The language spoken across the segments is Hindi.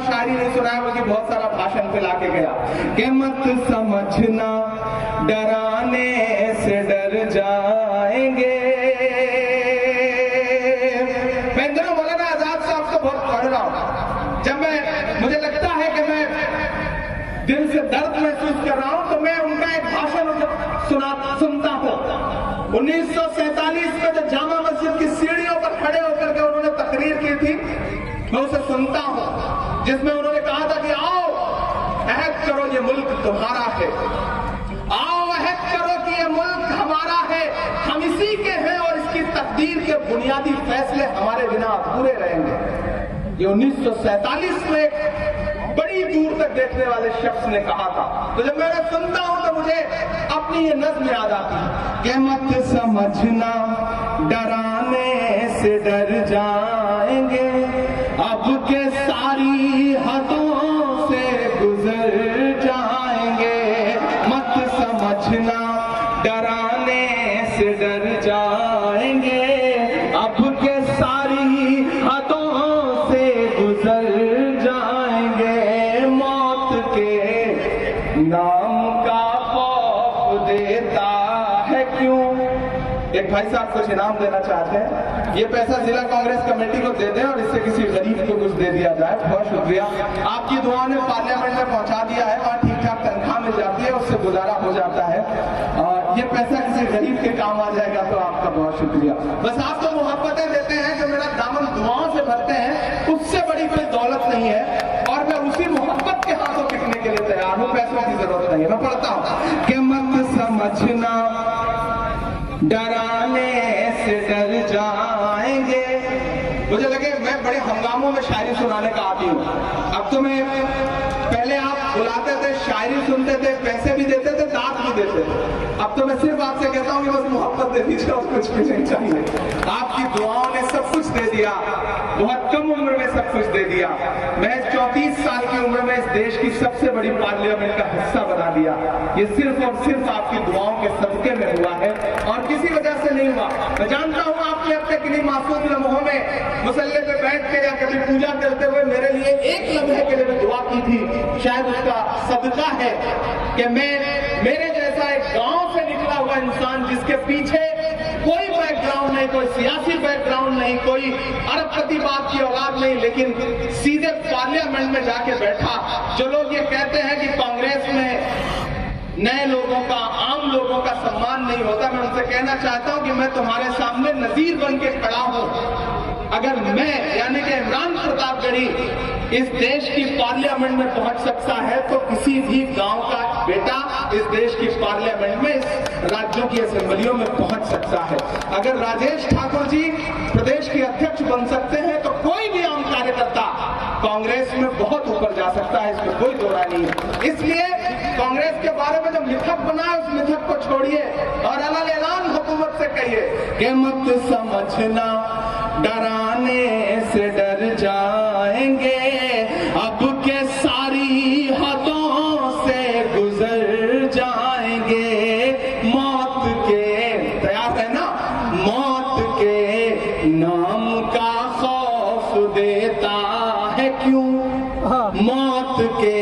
शायरी नहीं सुनाया बल्कि बहुत सारा भाषण फैला के गया कि मत समझना डराने से डर जाएंगे। मैं दोनों मौलाना आजाद साहब को बहुत पढ़ रहा हूं। जब मुझे लगता है कि मैं दिल से दर्द महसूस कर रहा हूं तो मैं उनका एक भाषण सुनता हूं। 1947 में जो जामा मस्जिद की सीढ़ियों पर खड़े होकर के उन्होंने तकरीर की थी, मैं उसे सुनता हूं, जिसमें उन्होंने कहा था कि आओ अहद करो ये मुल्क तुम्हारा है, आओ अहद करो कि ये मुल्क हमारा है, हम इसी के हैं और इसकी तकदीर के बुनियादी फैसले हमारे बिना अधूरे रहेंगे। ये 1947 में बड़ी दूर तक देखने वाले शख्स ने कहा था। तो जब मैं सुनता हूं तो मुझे अपनी ये नज़्म याद आती है कि मत समझना डराने से डर जाएंगे, अब के सारी हदों से गुजर जाएंगे। मत समझना डराने से डर जाएंगे, अब के सारी हदों से गुजर जाएंगे। मौत के नाम का खौफ देता है क्यों। एक भाई साहब कुछ इनाम देना चाहते हैं, ये पैसा जिला कांग्रेस कमेटी को दे दें और इससे किसी गरीब को कुछ दे दिया जाए। बहुत शुक्रिया, आपकी दुआओं ने पार्लियामेंट में पहुंचा दिया है, वहां ठीक ठाक तनख्वाह मिल जाती है, उससे गुजारा हो जाता है। ये पैसा किसी गरीब के काम आ जाएगा तो आपका बहुत शुक्रिया। बस आप तो मोहब्बतें देते हैं, जो मेरा दामन दुआओं से भरते हैं, उससे बड़ी कोई दौलत नहीं है और मैं उसी मोहब्बत के हाथों टिकने के लिए तैयार हूं, पैसों की जरूरत नहीं है। मैं पढ़ता हूं कि मत समझना डराने से डर जाएंगे। मुझे लगे मैं बड़े हंगामों में शायरी सुनाने का आदी हूं। अब तो मैं, पहले आप बुलाते थे, शायरी सुनते थे, पैसे भी देते थे, दांत भी देते थे। अब तो मैं सिर्फ आपसे कहता हूं कि बस मोहब्बत दे दीजिए और कुछ भी नहीं चाहिए। आपकी दुआओं ने सब कुछ दे दिया, बहुत कम उम्र में सब कुछ दे दिया। मैं 34 साल की उम्र में इस देश की सबसे बड़ी पार्लियामेंट का हिस्सा बना दिया। ये सिर्फ और सिर्फ आपकी दुआओं के सदके में हुआ है और किसी वजह से नहीं हुआ। मैं जानता हूं आपने अपने किन्हीं मासूम लम्हों में मुसल्ले पे बैठ के या कभी पूजा करते हुए मेरे लिए एक लम्हे के लिए भी दुआ की थी। शायद उसका सदका है कि मेरे जैसा एक गांव से निकला हुआ इंसान, जिसके पीछे कोई बैकग्राउंड नहीं, कोई सियासी बैकग्राउंड नहीं, कोई अरबपति बाप की औलाद नहीं, लेकिन सीधे पार्लियामेंट में जाके बैठा। जो लोग ये कहते हैं कि कांग्रेस में नए लोगों का, आम लोगों का सम्मान नहीं होता, मैं उनसे कहना चाहता हूं कि मैं तुम्हारे सामने नजीर बन के खड़ा हूं। अगर मैं यानी कि इमरान प्रतापगढ़ी इस देश की पार्लियामेंट में पहुंच सकता है तो किसी भी गांव का बेटा इस देश की पार्लियामेंट में, इस राज्यों की असेंबलियों में पहुंच सकता है। अगर राजेश ठाकुर जी प्रदेश के अध्यक्ष बन सकते हैं तो कोई भी आम कार्यकर्ता कांग्रेस में बहुत ऊपर जा सकता है, इसमें कोई दो राय नहीं है। इसलिए कांग्रेस के बारे में जो मिथक बना है उस मिथक को छोड़िए और अलग-अलग हुकूमत से कहिए कि मत समझना डराने से डर जाएंगे, अब के सारी हदों से गुजर जाएंगे। मौत के, तैयार है ना, मौत के नाम का खौफ देता है क्यों। मौत के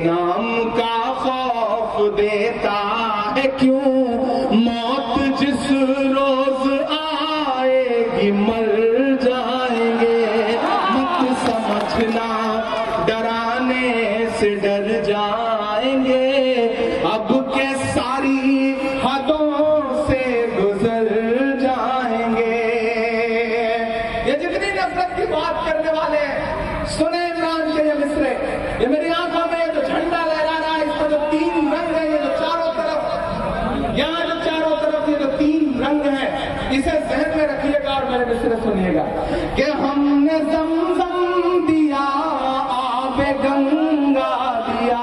नाम का खौफ देता है क्यों। मौत जिस रोज आएगी मर जाएंगे। मत समझना डराने से डर जाएंगे, अब के सारी हदों से गुजर जाएंगे। ये जितनी नफरत की बात करने वाले हैं, सुने इमरान के ये मिसरे, ये मेरी आंखों में जो झंडा लहरा रहा है, इसमें जो 3 रंग है, ये जो चारों तरफ, यहाँ जो चारों तरफ ये जो 3 रंग है, इसे जहन में रखिएगा और मेरे मिसरे सुनिएगा कि हमने ज़मज़म दिया, आबे गंगा दिया।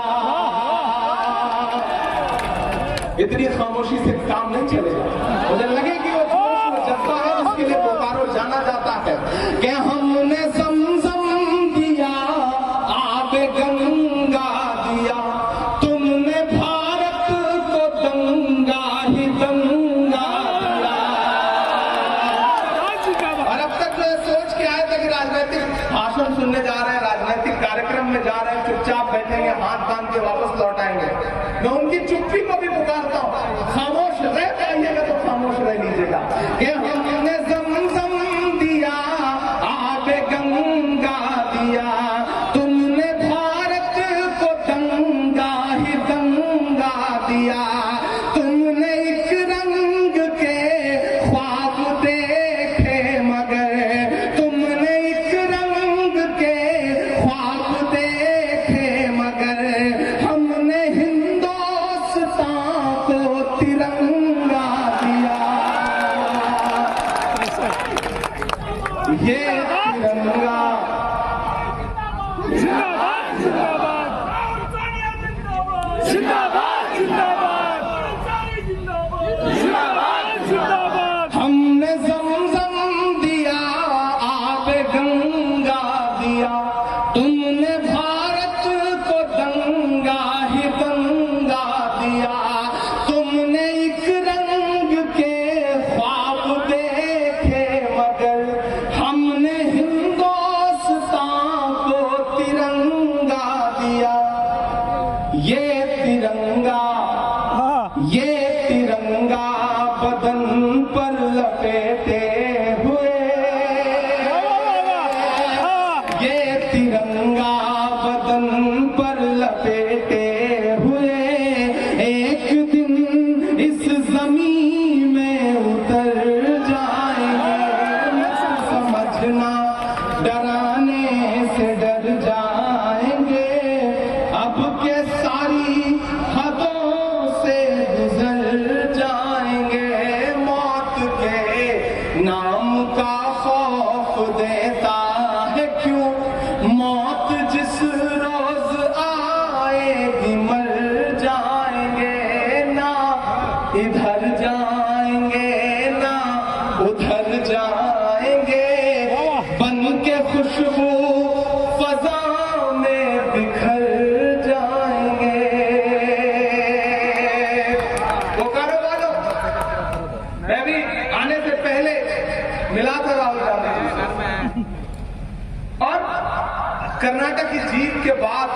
इतनी खामोशी से काम नहीं चलेगा। मुझे लगे कि वो जोश में जज्बा है, उसके लिए बोकारो जाना जाता है कि हमने ज़मज़म दिया, आबे गंगा दिया, तुमने भारत को दंगा ही दंगा दिया। और अब तक मैं सोच के आया था कि राजनीतिक भाषण सुनने जा रहे हैं, राजनीतिक कार्यक्रम में जा रहे हैं, चुपचाप बैठेंगे, हाथ बांध के वापस लौट आएंगे। मैं उनकी चुप्पी को भी पुकारता हूँ, खामोश रह पाइएगा तो खामोश रह लीजिएगा। कि हमने ज़मज़म दिया, आब गंगा दिया, तुमने भारत को दंगा ही दंगा दिया। तुमने एक रंग के ख्वाब देखे मगर, तुमने एक रंग के ख्वाब देखे मगर, हमने हिंदुस्तान को तिरंगा दिया। ये तिरंगा जिंदाबाद जिंदाबाद जिंदाबाद जिंदाबाद जिंदाबाद जिंदाबाद। हमने ज़मज़म दिया, आब गंगा दिया, तुमने भारत को दंगा ही दंगा दिया। तुमने एक रंग के ख्वाब देखे मगर, हमने हिंदुस्तान को तिरंगा दिया। ये तिरंगा, ये तिरंगा बदन पर लपेटे हुए, ये तिरंगा बदन पर लपेटे हुए, एक दिन इस जमीन में उतर जाएंगे। समझना डराने से डर जाएंगे, अब के सारी हदों से गुजर जाएंगे। मौत के नाम का खौफ देता है क्यों, मौत जिस रोज आएगी मर जाएंगे। ना इधर जाएंगे ना उधर जाएंगे, बन के खुशबू फजा में बिखर जाएंगे। बोकारो वालों, मैं भी आने से पहले मिला था राहुल गांधी जी से, और कर्नाटक की जीत के बाद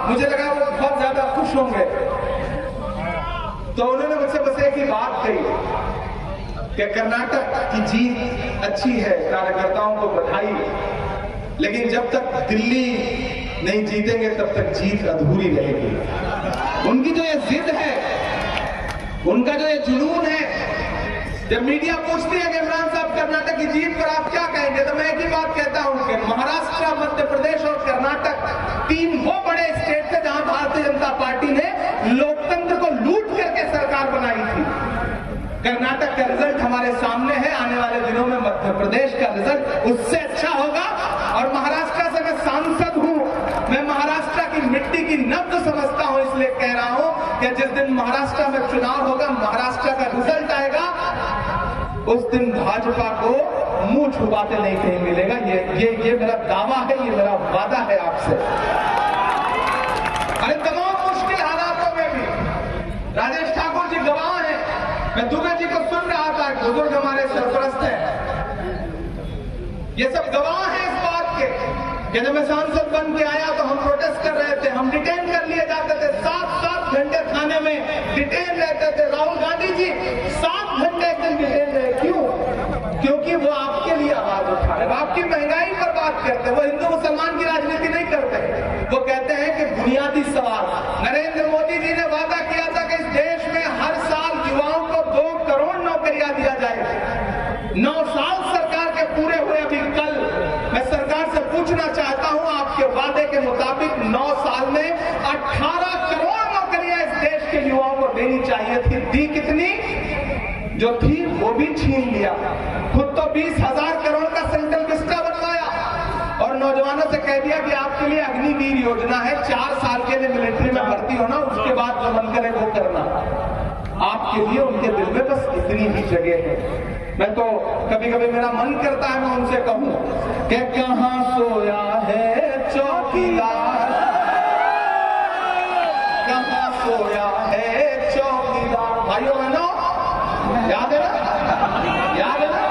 मुझे लगा वो बहुत ज्यादा खुश होंगे। तो उन्होंने मुझसे बस एक ही बात कही कि कर्नाटक की जीत अच्छी है, कार्यकर्ताओं को बधाई, लेकिन जब तक दिल्ली नहीं जीतेंगे तब तक जीत अधूरी रहेगी। उनकी जो ये जिद है, उनका जो ये जुनून है, जब मीडिया पूछती है कि इमरान साहब कर्नाटक की जीत पर आप क्या कहेंगे, तो मैं एक ही बात कहता हूं कि महाराष्ट्र, मध्य प्रदेश और कर्नाटक तीन वो बड़े स्टेट थे जहां भारतीय जनता पार्टी ने लोकतंत्र को लूट करके सरकार बनाई थी। कर्नाटक का रिजल्ट हमारे सामने है, आने वाले दिनों में मध्य प्रदेश का रिजल्ट उससे अच्छा होगा। और महाराष्ट्र से मैं सांसद हूं, मैं महाराष्ट्र की मिट्टी की नब्ज समझता हूं, इसलिए कह रहा हूं कि जिस दिन महाराष्ट्र में चुनाव होगा, महाराष्ट्र का रिजल्ट आएगा, उस दिन भाजपा को मुंह छुपाते नहीं कहीं मिलेगा। ये मेरा दावा है, ये मेरा वादा है आपसे। अरे तमाम मुश्किल हालातों में भी राजेश ठाकुर जी गवाह हैं। मैं दुबे जी को सुन रहा था, बुजुर्ग हमारे सरपरस्त हैं, ये सब गवाह हैं इस बात के कि जब मैं सांसद बन के आया तो हम प्रोटेस्ट कर रहे थे, हम डिटेन कर लिए जाते थे, 7-7 घंटे थाने में डिटेन रहते थे। राहुल गांधी जी 7 घंटे एक दिन डिटेन रहे, क्यों? क्योंकि वो आपके लिए आवाज उठा रहे, वो आपकी महंगाई पर बात करते, वो हिंदू मुसलमान की राजनीति नहीं करते। वो कहते हैं कि बुनियादी सवाल, नरेंद्र मोदी जी ने वादा किया था कि इस देश में हर साल युवाओं को 2 करोड़ नौकरियां दिया जाएगी। 9 साल सरकार के पूरे हुए, अभी कल मैं सरकार से पूछना चाहता हूं, आपके वादे के मुताबिक 9 साल में 18 करोड़ नौकरियां इस देश के युवाओं को देनी चाहिए थी, दी कितनी? जो थी वो भी छीन लिया। खुद तो 20,000 करोड़ का सेंट्रल विस्टा बनवाया और नौजवानों से कह दिया कि आपके लिए अग्निवीर योजना है, 4 साल के लिए मिलिट्री में भर्ती होना, उसके बाद जो मन करे वो करना। आपके लिए उनके दिल में बस इतनी ही जगह है। मैं तो कभी कभी मेरा मन करता है मैं उनसे कहूं कि कहां सोया है चौकीदार, कहां सोया है चौकीदार। भाइयों बहनों, याद है ना, याद है ना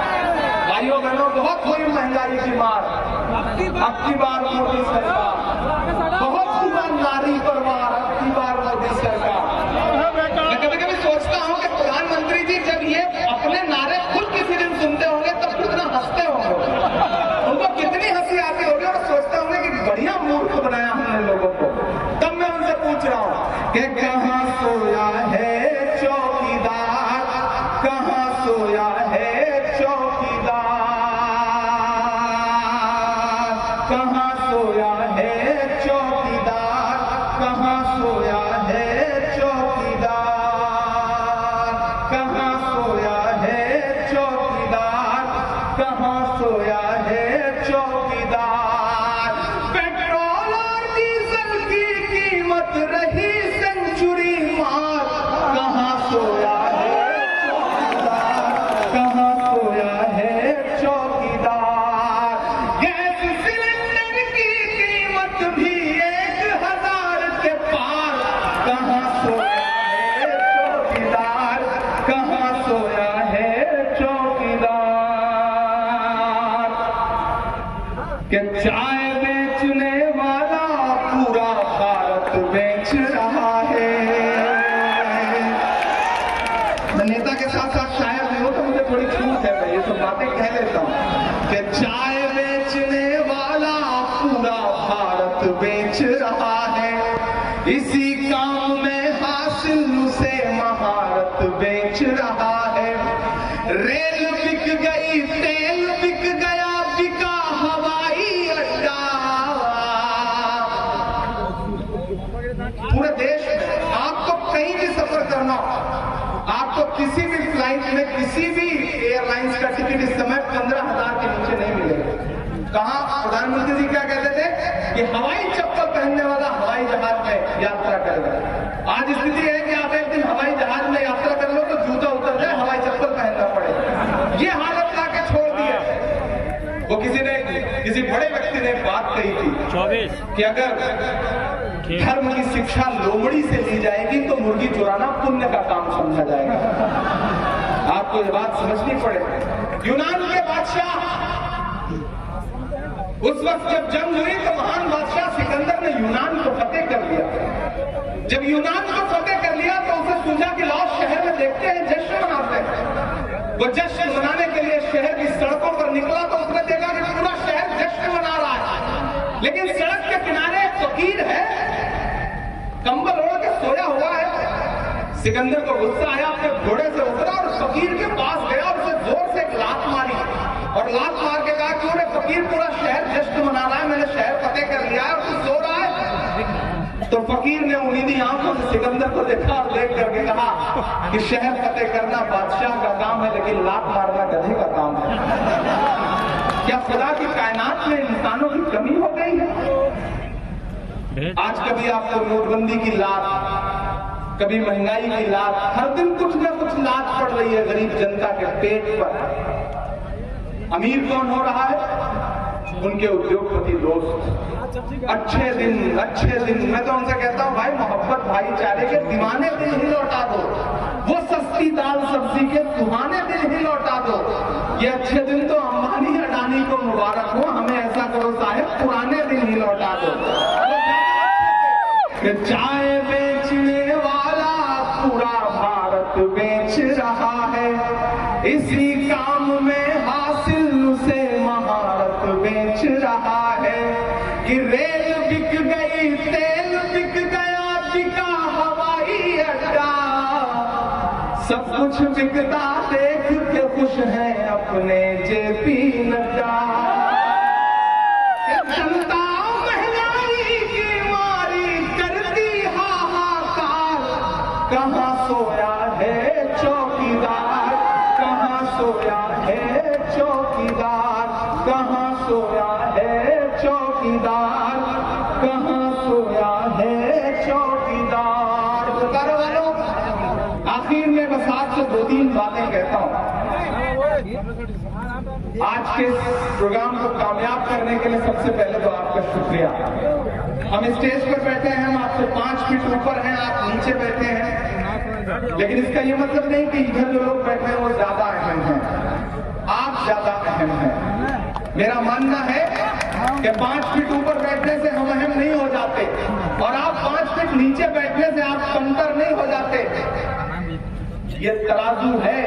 भाइयों बहनों, बहुत हुई महंगाई की मार, अब की बार मोदी सरकार बहुत मूर्ख बनाया हमने लोगों को। तब मैं उनसे पूछ रहा हूं कि कहां सोया है चौकीदार, कहां सोया है चौकीदार, कहां सोया है चौकीदार, कहां सोया है चौकीदार, कहां सोया है चौकीदार, कहां सोया है चौकीदार। पेट्रोल और डीजल की कीमत रही सेंचुरी मार, कहां सोया है चौकीदार, कहां सोया है चौकीदार। गैस सिलेंडर की कीमत भी 1000 के पार, कहां सोया है चौकीदार, कहां सोया है चौकीदार। कि चाय बेचने वाला पूरा भारत बेच रहा है। मैं नेता के साथ साथ शायर भी हूं तो मुझे थोड़ी छूट है, मैं ये सब बातें कह लेता हूं कि चाय बेचने वाला पूरा भारत बेच रहा है, इसी काम में हासिल उसे महारत बेच रहा है। रेल बिक गई, तेल बिक गया, बिका हवाई अड्डा। पूरे देश में आपको कहीं भी सफर करना हो, आपको किसी भी फ्लाइट में किसी भी एयरलाइंस का टिकट इस समय 15,000 के नीचे नहीं मिलेगा। कहा प्रधानमंत्री जी क्या कहते थे कि हवाई चप्पल पहनने वाला हवाई जहाज में यात्रा करेगा। आज स्थिति है कि आप एक दिन हवाई जहाज में यात्रा कर लो तो जूता उतर जाए, हवाई चप्पल पहनना पड़े। ये हालत ला के छोड़ दी है। वो किसी बड़े व्यक्ति ने बात कही थी 24 कि अगर धर्म की शिक्षा लोमड़ी से ली जाएगी तो मुर्गी चुराना पुण्य का काम समझा जाएगा। आपको ये बात समझनी पड़ेगी। यूनान के बादशाह, उस वक्त जब जंग हुई तो महान बादशाह सिकंदर ने यूनान को फतेह कर लिया। जब यूनान को फतेह कर लिया तो उसे सूझा कि लाओ शहर में देखते हैं, जश्न मनाते हैं। वो जश्न मनाने के लिए शहर की सड़कों पर निकला तो उसने देखा कि पूरा शहर जश्न मना रहा है, लेकिन सड़क के किनारे एक फकीर है, कंबल ओढ़ के सोया हुआ है। सिकंदर को गुस्सा आया, अपने घोड़े से उतरा और फकीर के पास गया, उसे जोर से एक लात मारी और लात मार के कहा कि अरे फकीर, पूरा शहर जश्न मना रहा है, मैंने शहर फतेह कर लिया है और तू सो रहा है। तो फकीर ने उन्हीं आंखों से सिकंदर को देखा और देख करके कहा कि शहर फतेह करना बादशाह का काम है, लेकिन लात मारना गधे का काम है। क्या खुदा की कायनात में इंसानों की कमी हो गई है? आज कभी आपको नोटबंदी की लात, कभी महंगाई की लात, हर दिन कुछ न कुछ लात पड़ रही है गरीब जनता के पेट पर। अमीर कौन हो रहा है? उनके उद्योगपति दोस्त। अच्छे दिन, मैं तो उनसे कहता हूं भाई, मोहब्बत भाईचारे के दीवाने दिन ही लौटा दो, वो सस्ती दाल सब्जी के सुहाने दिन ही लौटा दो। ये अच्छे दिन तो अंबानी अडानी को मुबारक हो, हमें ऐसा करो साहब, पुराने दिन ही लौटा दो। चाय बेचने वाला पूरा भारत बेच रहा है, इसी काम में हासिल उसे महारत बेच रहा है। कि रेल बिक गई, तेल बिक गया, बिका हवाई अड्डा। सब कुछ बिकता देख के खुश है अपने जेपी नड्डा। जनता महंगाई की मारी करती हाहाकार, कहां सोया है चौकीदार, कहां सोया है चौकीदार, कहां सोया है चौकीदार, कहां सोया है चौकीदार। पुकारो वालों, आखिर में बस आपसे 2-3 बातें कहता हूं। आज के प्रोग्राम को कामयाब करने के लिए सबसे पहले तो आपका शुक्रिया। हम स्टेज पर बैठे हैं, हम आपसे 5 फीट ऊपर हैं, आप नीचे बैठे हैं, लेकिन इसका ये मतलब नहीं कि इधर जो लोग बैठे हैं वो ज्यादा अहम हैं। आप ज्यादा अहम हैं। मेरा मानना है कि 5 फीट ऊपर बैठने से हम अहम नहीं हो जाते और आप 5 फीट नीचे बैठने से आप कमतर नहीं हो जाते। ये तराजू है,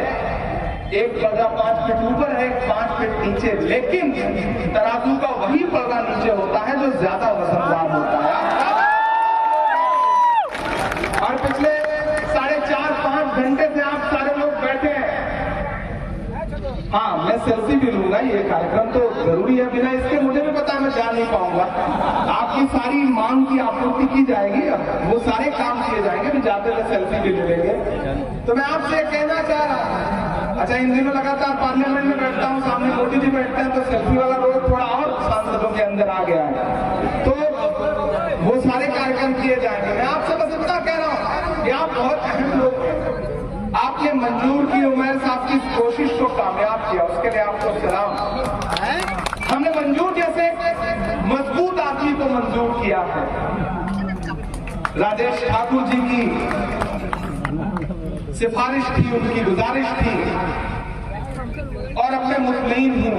एक पर्दा 5 फीट ऊपर है, एक 5 फीट नीचे, लेकिन तराजू का वही पर्दा नीचे होता है जो ज्यादा वजनदार होता है। और पिछले 4.5-5 घंटे से आप सारे लोग बैठे हैं। हाँ, मैं सेल्फी भी लूंगा, ये कार्यक्रम तो जरूरी है, बिना इसके मुझे भी पता है मैं जा नहीं पाऊंगा। आपकी सारी मांग की आपूर्ति की जाएगी, वो सारे काम किए जाएंगे, भी जाते हुए सेल्फी भी ले लेंगे। तो मैं आपसे कहना चाह रहा हूं, अच्छा इन दिनों लगातार पार्लियामेंट में बैठता हूं, सामने मोदी जी बैठते हैं, तो सेल्फी वाला रोग थोड़ा और सांसदों के अंदर आ गया है, तो वो सारे कार्यक्रम किए जाएंगे। मैं आपसे बस इतना कह रहा हूं कि आप बहुत अहम लोग हैं, आपने मंजूर की उमर साहब की कोशिश को कामयाब किया, उसके लिए आपको सलाम। हमने मंजूर जैसे मजबूत आदमी को मंजूर किया है। राजेश ठाकुर जी की सिफारिश थी, उनकी गुजारिश थी, और अब मैं मुतमईन हूं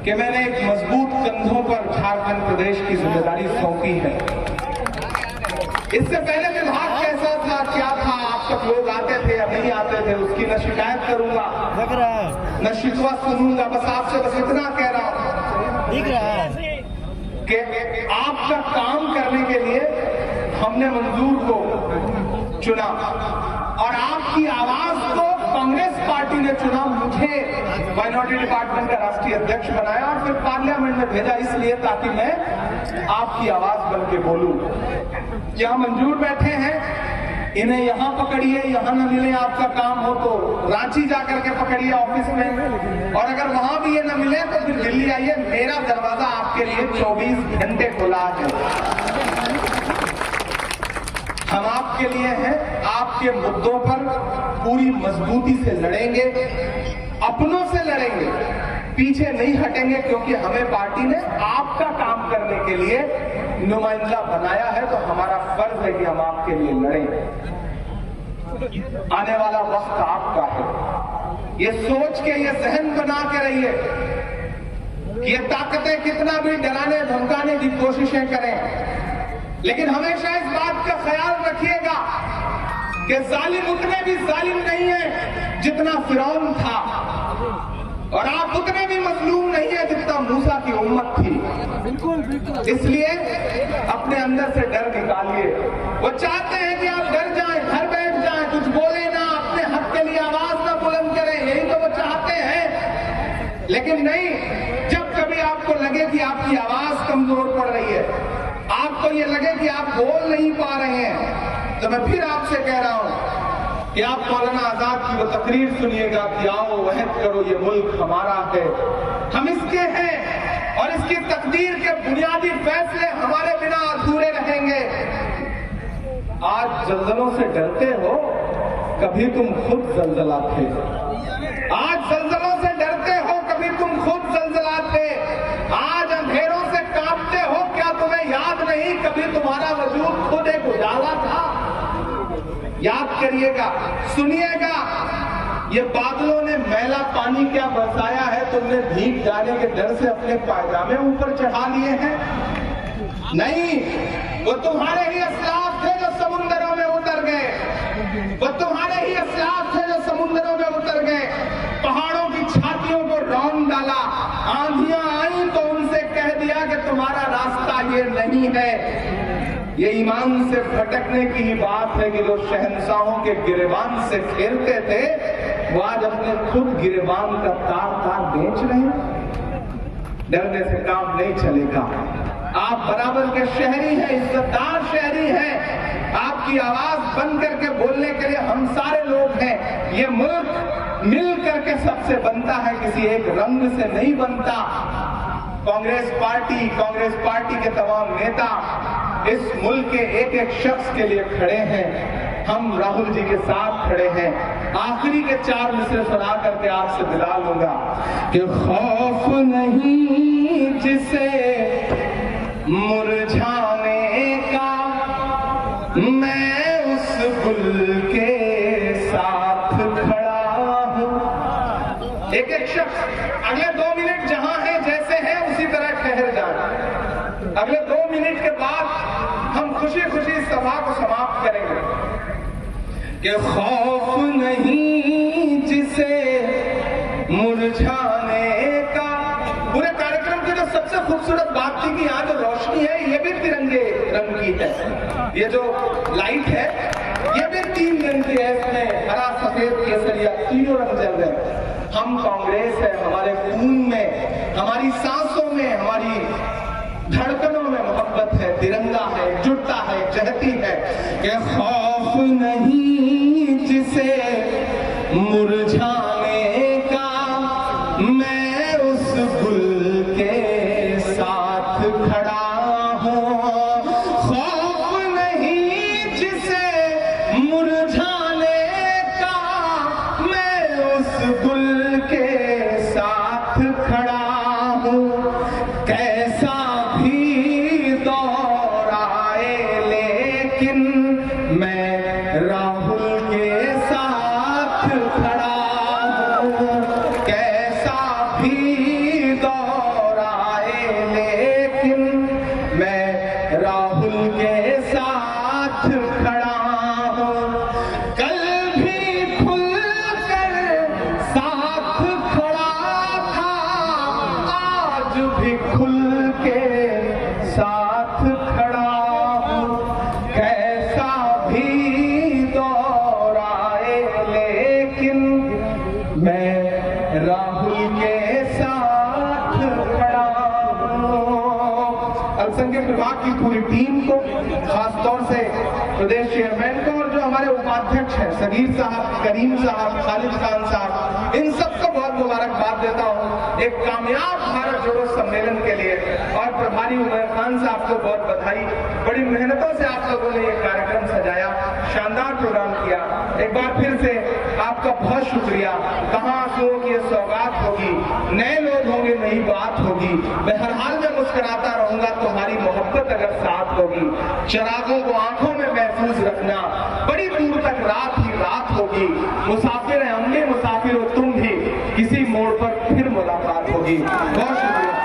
कि मैंने एक मजबूत कंधों पर झारखंड प्रदेश की जिम्मेदारी सौंपी है। इससे पहले विभाग कैसा था, क्या था, आप सब लोग आते थे या नहीं आते थे, उसकी न शिकायत करूंगा न शिकवा सुनूंगा। बस आपसे बस इतना कह रहा हूं कि आपका काम करने के लिए हमने मंजूर को चुना और आपकी आवाज को कांग्रेस पार्टी ने चुना, मुझे माइनॉरिटी डिपार्टमेंट का राष्ट्रीय अध्यक्ष बनाया और फिर पार्लियामेंट में भेजा, इसलिए ताकि मैं आपकी आवाज बन के बोलूं। यहां मंजूर बैठे हैं, इन्हें यहां पकड़िए, यहां न मिले आपका काम हो तो रांची जाकर के पकड़िए ऑफिस में, और अगर वहां भी ये न मिले तो फिर दिल्ली आइए, मेरा दरवाजा आपके लिए 24 घंटे खुला है। हम आपके लिए हैं, आपके मुद्दों पर पूरी मजबूती से लड़ेंगे, अपनों से लड़ेंगे, पीछे नहीं हटेंगे, क्योंकि हमें पार्टी ने आपका काम करने के लिए नुमाइंदा बनाया है, तो हमारा फर्ज है कि हम आपके लिए लड़ें। आने वाला वक्त आपका है, ये सोच के, ये जहन बना के रहिए कि ये ताकतें कितना भी डराने धमकाने की कोशिशें करें, लेकिन हमेशा इस बात का ख्याल रखिएगा कि जालिम उतने भी जालिम नहीं है जितना फिरौन था, और आप उतने भी मजलूम नहीं है जितना मूसा की उम्मत थी। बिल्कुल। इसलिए अपने अंदर से डर निकालिए। वो चाहते हैं कि आप डर जाएं, घर बैठ जाएं, कुछ बोले ना, अपने हक के लिए आवाज ना बुलंद करें, यही तो वो चाहते हैं। लेकिन नहीं, जब कभी आपको लगे कि आपकी आवाज कमजोर पड़ रही है, आपको ये लगे कि आप बोल नहीं पा रहे हैं, तो मैं फिर आपसे कह रहा हूं कि आप मौलाना आजाद की वो तकरीर सुनिएगा कि आओ वहद करो, ये मुल्क हमारा है, हम इसके हैं, और इसकी तकदीर के बुनियादी फैसले हमारे बिना अधूरे रहेंगे। आज जल्जलों से डरते हो, कभी तुम खुद जल्जला थे। आज जल्जलों से डरते हो, कभी तुम खुद जल्जला थे। आज अंधेरों से कांपते हो, क्या तुम्हें याद नहीं, कभी तुम्हारा वजूद खुद एक उजाला था। याद करिएगा, सुनिएगा, ये बादलों ने मैला पानी क्या बरसाया है, तुमने भीग जाने के डर से अपने पायजामे ऊपर चढ़ा लिए हैं? नहीं, वो तुम्हारे ही असलाफ थे जो समुंदरों में उतर गए, वो तुम्हारे ही असलाफ थे जो समुंदरों में उतर गए, पहाड़ों की छातियों को रौंद डाला, आंधियां आई तो उनसे कह दिया कि तुम्हारा रास्ता ये नहीं है। ये ईमान से भटकने की ही बात है कि जो शहंशाहों के गिरेबान से खेलते थे, वो आज अपने खुद गिरेबान का तार बेच रहे हैं। डरने से काम नहीं चलेगा। आप बराबर के शहरी हैं, इज्जतदार शहरी हैं, आपकी आवाज बन करके बोलने के लिए हम सारे लोग हैं। ये मुल्क मिल करके सबसे बनता है, किसी एक रंग से नहीं बनता। कांग्रेस पार्टी के तमाम नेता इस मुल्क के एक एक शख्स के लिए खड़े हैं। हम राहुल जी के साथ खड़े हैं। आखिरी के 4 मिसरे सुना करके आपसे विदा लूंगा कि खौफ नहीं जिसे मुरझाने का, मैं उस गुल के साथ खड़ा हूं। एक एक शख्स अगले 2 मिनट जहां है, जैसे है, उसी तरह ठहर जाए। अगले 2 मिनट के बाद हम खुशी खुशी सभा को समाप्त करेंगे कि खौफ नहीं जिसे का। पूरे कार्यक्रम की जो सबसे खूबसूरत बात थी कि यहाँ जो रोशनी है ये भी तिरंगे रंग की है। ये जो लाइट है ये भी 3 रंग की है, इसमें हरा सफेद केसरिया तीनों रंग जल रहे हैं। हम कांग्रेस है, हमारे खून में, हमारी सांसों में, हमारी धड़कनों में मोहब्बत है, तिरंगा है, एकजुटता है, जहती है कि खौफ नहीं जिसे मुरझाने का, मैं उस गुल के साथ खड़ा हूँ। खौफ नहीं जिसे मुरझाने का, मैं उस गुल के साथ खड़ा हूँ। कैसा भी दौर आए लेकिन मैं राहुल के साथ खड़ा हूँ। कैसा भी दौर आए लेकिन मैं राहुल के साथ खड़ा हूँ। कल भी खुलकर साथ खड़ा था, आज भी खुल के साथ खड़ा हूँ। कैसा भी दौर आए लेकिन मैं राहुल के साथ खड़ा हूँ। अल्पसंख्यक विभाग की पूरी टीम को, खासतौर से प्रदेश चेयरमैन को, और जो हमारे उपाध्यक्ष हैं सगीर साहब, करीम साहब, खालिद खान साहब, इन सबको बहुत मुबारकबाद देता हूँ एक कामयाब भारत जोड़ो सम्मेलन के लिए। और प्रभारी उमर खान साहब को बहुत बधाई। बड़ी मेहनतों से आप लोगों ने ये कार्यक्रम सजाया, शानदार प्रोग्राम किया। एक बार फिर से आपका बहुत शुक्रिया। कहाँ आंसुओं की ये सौगात होगी, नए लोग होंगे, नई बात होगी। मैं हर हाल में मुस्कुराता रहूंगा, तुम्हारी मोहब्बत अगर साथ होगी। चिरागों को आंखों में महफूज रखना, बड़ी दूर तक रात ही रात होगी। मुसाफिर हैं हम भी, मुसाफिर हो तुम भी, किसी मोड़ पर फिर मुलाकात होगी। बहुत शुक्रिया।